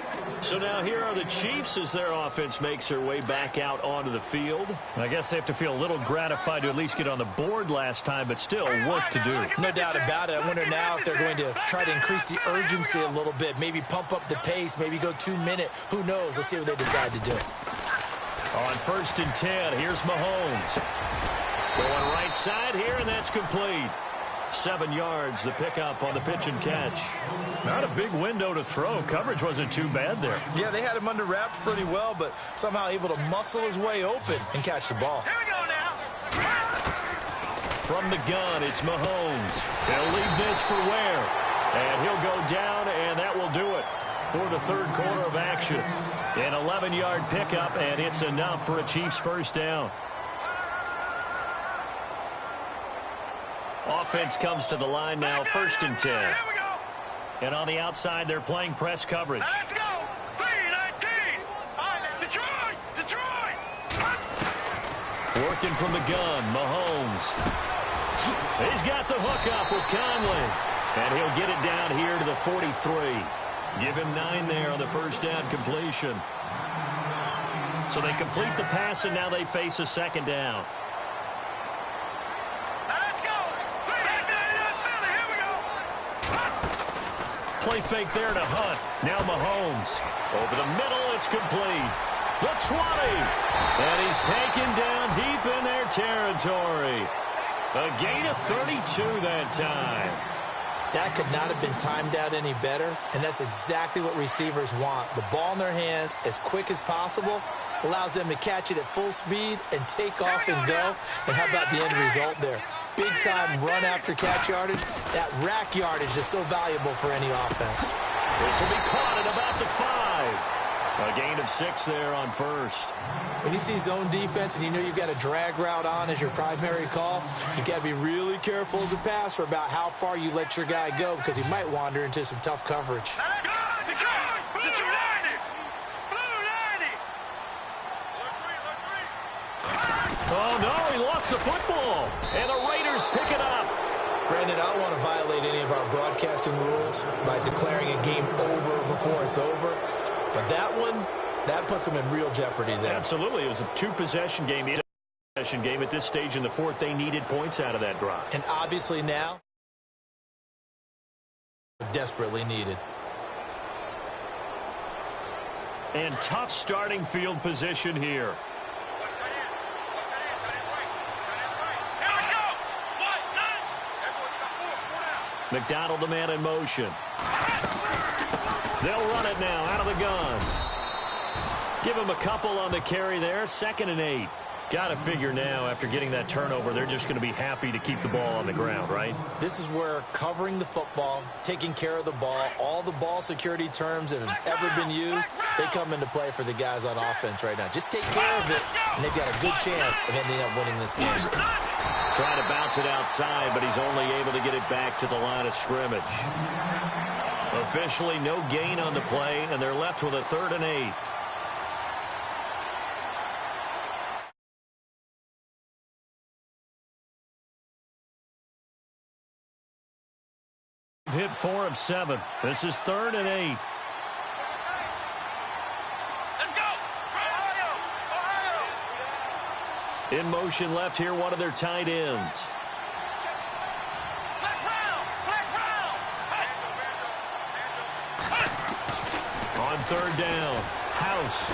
[SPEAKER 1] So now here are the Chiefs as their offense makes their way back out onto the field. I guess they have to feel a little gratified to at least get on the board last time, but still work to do.
[SPEAKER 2] No doubt about it. I wonder now if they're going to try to increase the urgency a little bit, maybe pump up the pace, maybe go 2-minute. Who knows? Let's see what they decide to do.
[SPEAKER 1] On 1st and 10, here's Mahomes. Going right side here, and that's complete. 7 yards, the pickup on the pitch and catch. Not a big window to throw. Coverage wasn't too bad there.
[SPEAKER 2] Yeah, they had him under wraps pretty well, but somehow able to muscle his way open and catch the ball.
[SPEAKER 3] Here we go now.
[SPEAKER 1] From the gun, it's Mahomes. He'll leave this for Ware. And he'll go down, and that will do it for the 3rd quarter of action. An 11-yard pickup, and it's enough for a Chiefs first down. Offense comes to the line now, 1st and 10.
[SPEAKER 3] Here we go.
[SPEAKER 1] And on the outside, they're playing press coverage.
[SPEAKER 3] Let's go. 3-19. Detroit. Detroit.
[SPEAKER 1] Working from the gun, Mahomes. He's got the hook up with Conley. And he'll get it down here to the 43. Give him 9 there on the first down completion. So they complete the pass, and now they face a 2nd down. Play fake there to Hunt. Now Mahomes. Over the middle, it's complete. The 20. And he's taken down deep in their territory. A gain of 32 that time.
[SPEAKER 2] That could not have been timed out any better, and that's exactly what receivers want. The ball in their hands as quick as possible allows them to catch it at full speed and take off and go. And how about the end result there? Big-time run after catch yardage. That rack yardage is so valuable for any offense.
[SPEAKER 1] This will be caught at about the 5. A gain of 6 there on 1st.
[SPEAKER 2] When you see zone defense and you know you've got a drag route on as your primary call, you got to be really careful as a passer about how far you let your guy go because he might wander into some tough coverage.
[SPEAKER 1] Oh, no, he lost the football. And the Raiders pick it up.
[SPEAKER 2] Brandon, I don't want to violate any of our broadcasting rules by declaring a game over before it's over. But that one, that puts them in real jeopardy there.
[SPEAKER 1] Absolutely. It was a 2-possession game. At this stage in the 4th, they needed points out of that drop.
[SPEAKER 2] And obviously now, desperately needed.
[SPEAKER 1] And tough starting field position here. McDonald, the man in motion. They'll run it now out of the gun. Give him a couple on the carry there. 2nd and 8. Got to figure now, after getting that turnover, they're just going to be happy to keep the ball on the ground, right?
[SPEAKER 2] This is where covering the football, taking care of the ball, all the ball security terms that have ever been used, they come into play for the guys on offense right now. Just take care of it, and they've got a good chance of ending up winning this game.
[SPEAKER 1] Trying to bounce it outside, but he's only able to get it back to the line of scrimmage. Officially, no gain on the play, and they're left with a 3rd and 8. Hit 4 of 7. This is 3rd and 8.
[SPEAKER 3] Let's go! Ohio!
[SPEAKER 1] In motion left here, one of their tight ends. On 3rd down, House.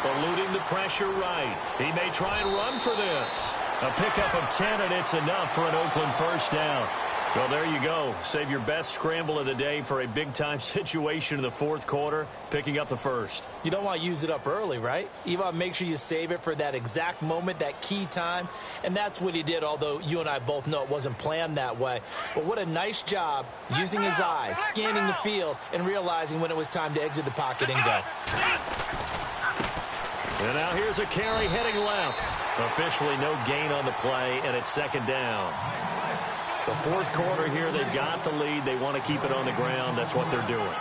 [SPEAKER 1] Eluding the pressure right. He may try and run for this. A pickup of 10, and it's enough for an Oakland first down. Well, there you go. Save your best scramble of the day for a big-time situation in the fourth quarter, picking up the first.
[SPEAKER 2] You don't want to use it up early, right? You want to make sure you save it for that exact moment, that key time. And that's what he did, although you and I both know it wasn't planned that way. But what a nice job using his eyes, scanning the field, and realizing when it was time to exit the pocket and go.
[SPEAKER 1] And now here's a carry heading left. Officially no gain on the play, and it's second down. The fourth quarter here, they've got the lead. They want to keep it on the ground. That's what they're doing.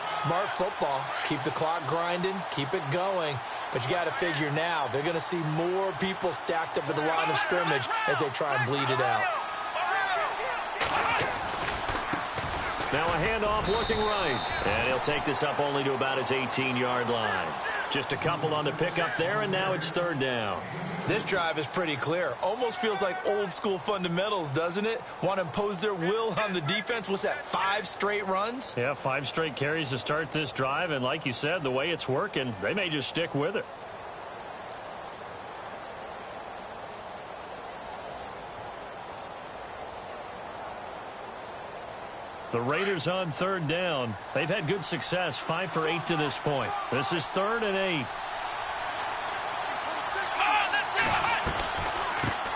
[SPEAKER 2] Smart football. Keep the clock grinding. Keep it going. But you got to figure now, they're going to see more people stacked up at the line of scrimmage as they try and bleed it out.
[SPEAKER 1] Now a handoff looking right. And he'll take this up only to about his 18-yard line. Just a couple on the pickup there, and now it's third down.
[SPEAKER 2] This drive is pretty clear. Almost feels like old-school fundamentals, doesn't it? Want to impose their will on the defense. What's that, 5 straight runs?
[SPEAKER 1] Yeah, 5 straight carries to start this drive, and like you said, the way it's working, they may just stick with it. The Raiders on third down. They've had good success, 5 for 8 to this point. This is 3rd and 8.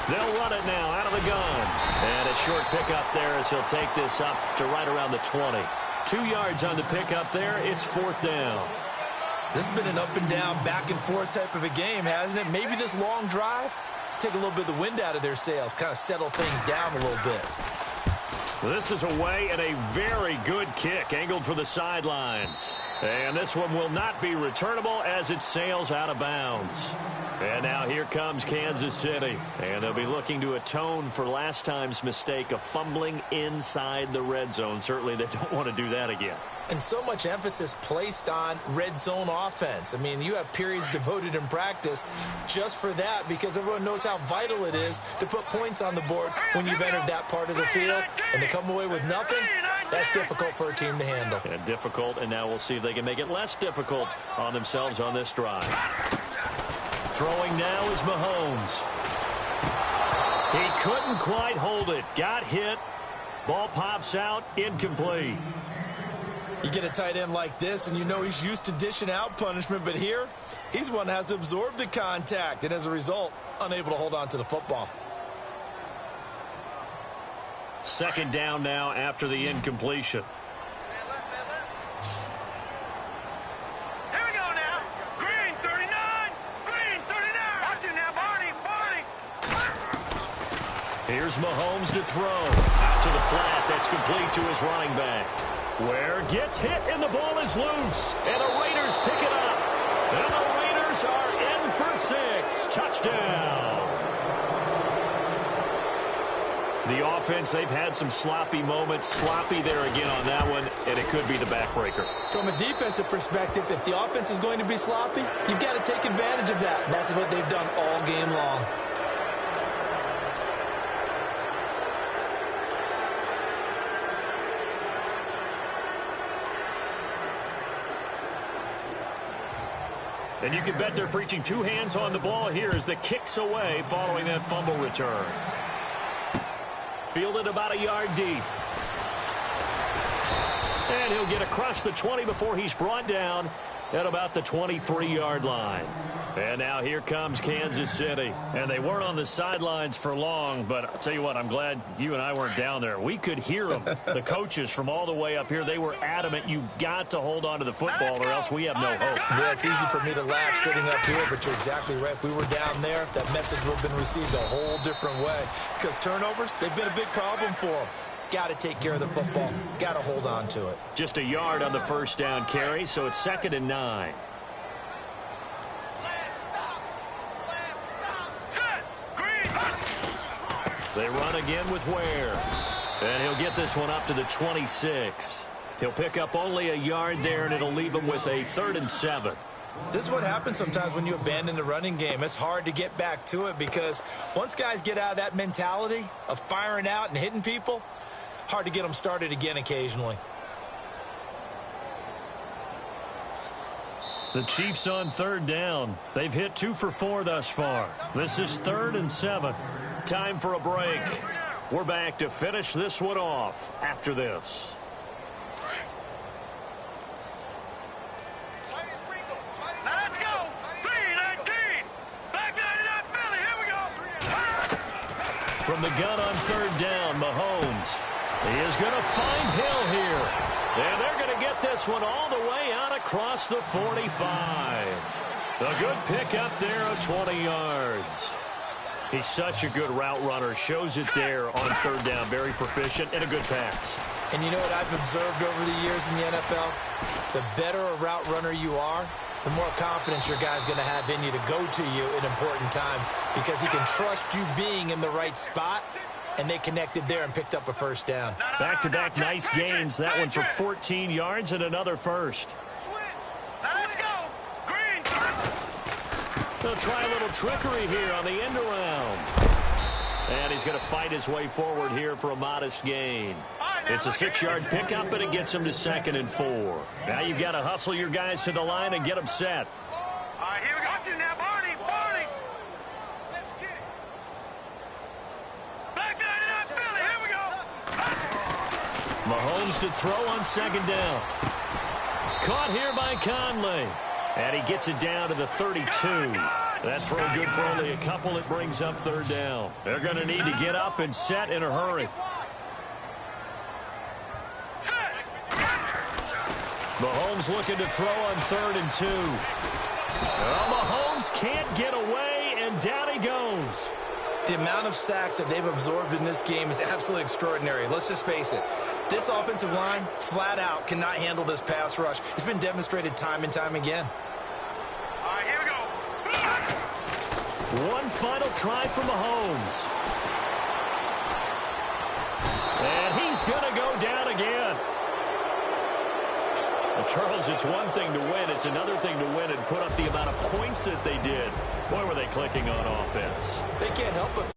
[SPEAKER 1] They'll run it now out of the gun. And a short pickup there as he'll take this up to right around the 20. 2 yards on the pickup there. It's 4th down.
[SPEAKER 2] This has been an up and down, back and forth type of a game, hasn't it? Maybe this long drive, take a little bit of the wind out of their sails, kind of settle things down a little bit.
[SPEAKER 1] This is away and a very good kick angled for the sidelines. And this one will not be returnable as it sails out of bounds. And now here comes Kansas City. And they'll be looking to atone for last time's mistake of fumbling inside the red zone. Certainly they don't want to do that again.
[SPEAKER 2] And so much emphasis placed on red zone offense. I mean, you have periods devoted in practice just for that because everyone knows how vital it is to put points on the board when you've entered that part of the field. And to come away with nothing, that's difficult for a team to handle.
[SPEAKER 1] And difficult, and now we'll see if they can make it less difficult on themselves on this drive. Throwing now is Mahomes. He couldn't quite hold it. Got hit. Ball pops out. Incomplete.
[SPEAKER 2] You get a tight end like this, and you know he's used to dishing out punishment, but here, he's one that has to absorb the contact, and as a result, unable to hold on to the football.
[SPEAKER 1] Second down now after the incompletion.
[SPEAKER 3] Here we go now. Green 39. Green 39. Watch it now, Barney.
[SPEAKER 1] Here's Mahomes to throw. Out to the flat. That's complete to his running back. Ware gets hit, and the ball is loose. And the Raiders pick it up. And the Raiders are in for 6. Touchdown. The offense, they've had some sloppy moments. Sloppy there again on that one, and it could be the backbreaker.
[SPEAKER 2] From a defensive perspective, if the offense is going to be sloppy, you've got to take advantage of that. And that's what they've done all game long.
[SPEAKER 1] And you can bet they're preaching 2 hands on the ball here as the kick's away following that fumble return. Fielded about a yard deep. And he'll get across the 20 before he's brought down at about the 23-yard line. And now here comes Kansas City. And they weren't on the sidelines for long, but I'll tell you what, I'm glad you and I weren't down there. We could hear them. The coaches from all the way up here, they were adamant. You've got to hold on to the football or else we have no hope.
[SPEAKER 2] Yeah, it's easy for me to laugh sitting up here, but you're exactly right. If we were down there, that message would have been received a whole different way. Because turnovers, they've been a big problem for them. Got to take care of the football. Got to hold on to it.
[SPEAKER 1] Just a yard on the first down carry, so it's 2nd and 9. They run again with Ware. And he'll get this one up to the 26. He'll pick up only a yard there, and it'll leave him with a 3rd and 7.
[SPEAKER 2] This is what happens sometimes when you abandon the running game. It's hard to get back to it because once guys get out of that mentality of firing out and hitting people, hard to get them started again occasionally.
[SPEAKER 1] The Chiefs on 3rd down. They've hit 2 for 4 thus far. This is 3rd and 7. Time for a break. We're back to finish this one off after this.
[SPEAKER 3] Now let's go. 3-19. Back 99 Philly. Here we go.
[SPEAKER 1] From the gun on third down, Mahomes. He is going to find Hill here. And they're going to get this one all the way out across the 45. A good pick up there of 20 yards. He's such a good route runner. Shows it there on third down. Very proficient and a good pass.
[SPEAKER 2] And you know what I've observed over the years in the NFL? The better a route runner you are, the more confidence your guy's going to have in you to go to you in important times because he can trust you being in the right spot, and they connected there and picked up a first down.
[SPEAKER 1] Back-to-back nice gains. That one for 14 yards and another first.
[SPEAKER 3] Now let's go. Green.
[SPEAKER 1] They'll try a little trickery here on the end around. And he's going to fight his way forward here for a modest gain. It's a 6-yard pickup, and it gets him to 2nd and 4. Now you've got to hustle your guys to the line and get them set.
[SPEAKER 3] All right, here we go. Watch it now, Barney. Barney. Back 99 Philly. Here we go.
[SPEAKER 1] Mahomes to throw on 2nd down. Caught here by Conley. And he gets it down to the 32. That throw good for only a couple. It brings up 3rd down. They're going to need to get up and set in a hurry. Mahomes looking to throw on 3rd and 2. Mahomes can't get away, and down he goes.
[SPEAKER 2] The amount of sacks that they've absorbed in this game is absolutely extraordinary. Let's just face it. This offensive line, flat out, cannot handle this pass rush. It's been demonstrated time and time again.
[SPEAKER 3] All right, here we go.
[SPEAKER 1] One final try for Mahomes. And he's going to go down again. Well, Charles, it's one thing to win. It's another thing to win and put up the amount of points that they did. Boy, were they clicking on offense.
[SPEAKER 2] They can't help but